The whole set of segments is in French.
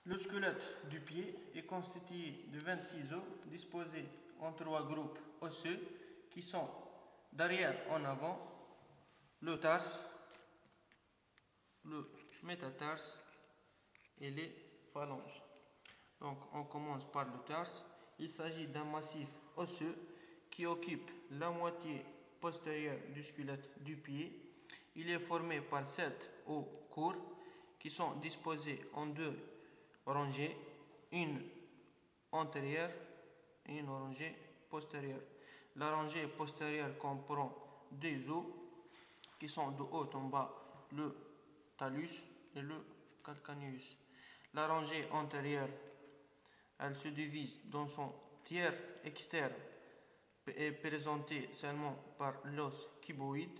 Le squelette du pied est constitué de 26 os disposés en 3 groupes osseux qui sont d'arrière en avant, le tarse, le métatarse et les phalanges. Donc on commence par le tarse. Il s'agit d'un massif osseux qui occupe la moitié postérieure du squelette du pied. Il est formé par 7 os courts qui sont disposés en 2 rangées, une antérieure et une rangée postérieure. La rangée postérieure comprend 2 os qui sont de haut en bas le talus et le calcaneus. La rangée antérieure, elle se divise dans son tiers externe est présenté seulement par l'os cuboïde.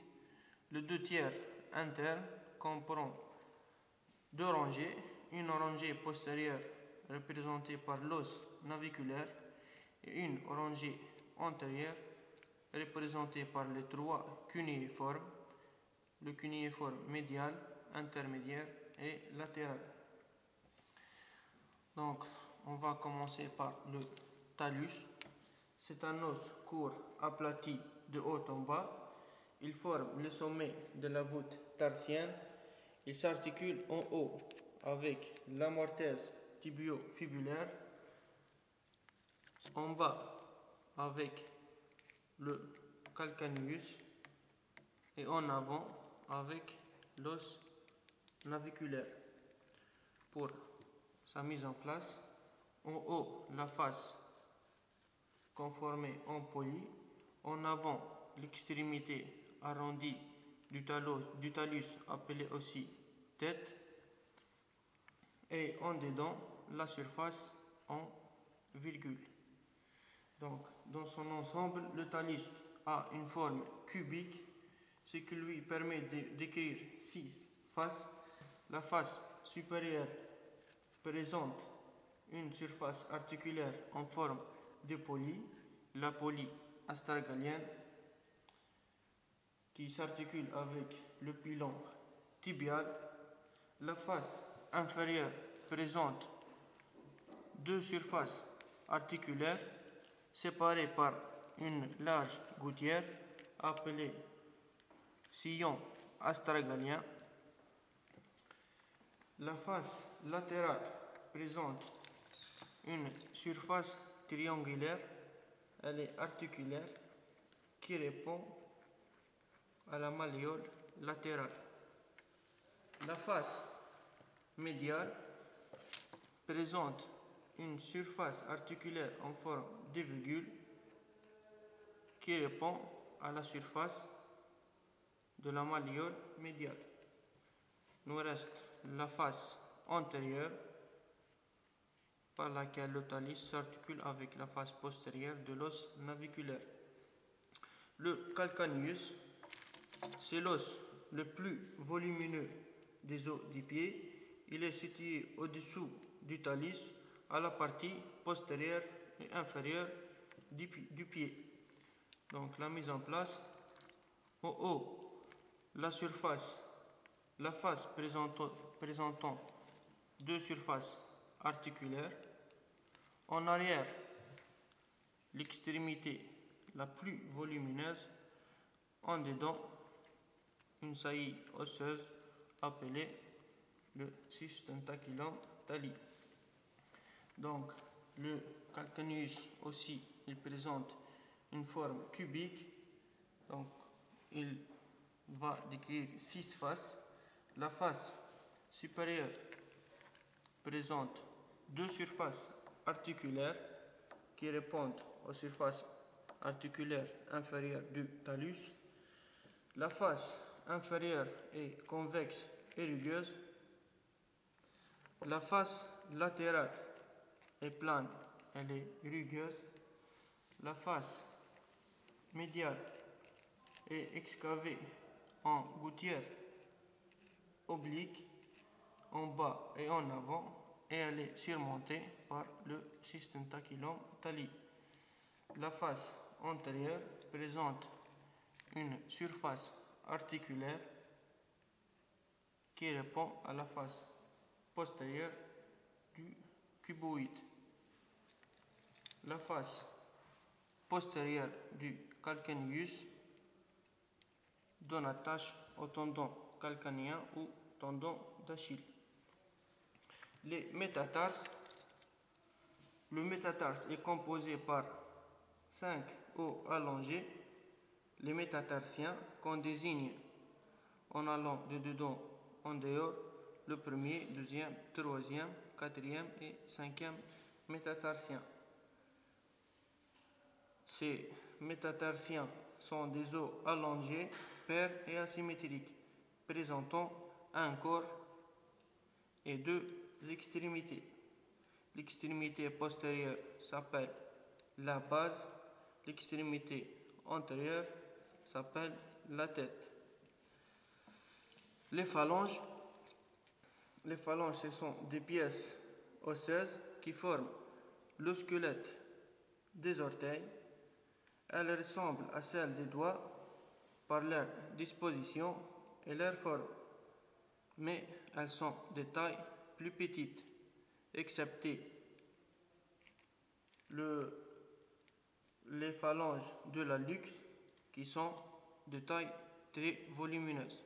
Le 2 tiers interne comprend 2 rangées, une rangée postérieure représentée par l'os naviculaire et une rangée antérieure représentée par les 3 cunéiformes, le cunéiforme médial, intermédiaire et latéral. Donc, on va commencer par le talus. C'est un os court aplati de haut en bas. Il forme le sommet de la voûte tarsienne. Il s'articule en haut avec l'amorthèse tibio-fibulaire, en bas avec le calcaneus et en avant avec l'os naviculaire. Pour sa mise en place, en haut la face conformée en poli, en avant l'extrémité arrondie du talus appelé aussi tête, et en dedans la surface en virgule. Donc dans son ensemble, le talus a une forme cubique, ce qui lui permet d'écrire 6 faces. La face supérieure présente une surface articulaire en forme de poli, la poli astragalienne, qui s'articule avec le pilon tibial. La face inférieure présente 2 surfaces articulaires séparées par une large gouttière appelée sillon astragalien. La face latérale présente une surface triangulaire, elle est articulaire, qui répond à la malléole latérale. La face médiale présente une surface articulaire en forme de virgule qui répond à la surface de la malléole médiale. Nous reste la face antérieure par laquelle le talus s'articule avec la face postérieure de l'os naviculaire. Le calcaneus, c'est l'os le plus volumineux des os du pied. Il est situé au-dessous du talus à la partie postérieure et inférieure du pied. Donc la mise en place, en haut, la face présentant 2 surfaces articulaires. En arrière, l'extrémité la plus volumineuse. En dedans, une saillie osseuse appelée le sustentaculum thalli. Donc, le calcaneus aussi, il présente une forme cubique. Donc, il va décrire 6 faces. La face supérieure présente 2 surfaces articulaires qui répondent aux surfaces articulaires inférieures du talus. La face inférieure est convexe et rugueuse. La face latérale est plane, elle est rugueuse. La face médiale est excavée en gouttière oblique en bas et en avant, et elle est surmontée par le sustentaculum thalli. La face antérieure présente une surface articulaire qui répond à la face postérieure du cuboïde. La face postérieure du calcaneus donne attache au tendon calcanéen ou tendon d'Achille. Les métatarses. Le métatarse est composé par 5 os allongés. Les métatarsiens qu'on désigne en allant de dedans en dehors, le premier, deuxième, troisième, quatrième et cinquième métatarsien. Ces métatarsiens sont des os allongés, pairs et asymétriques, présentant un corps et deux extrémités. L'extrémité postérieure s'appelle la base, l'extrémité antérieure s'appelle la tête. Les phalanges, ce sont des pièces osseuses qui forment le squelette des orteils. Elles ressemblent à celles des doigts par leur disposition et leur forme, mais elles sont de taille plus petite, excepté les phalanges de l'hallux qui sont de taille très volumineuse.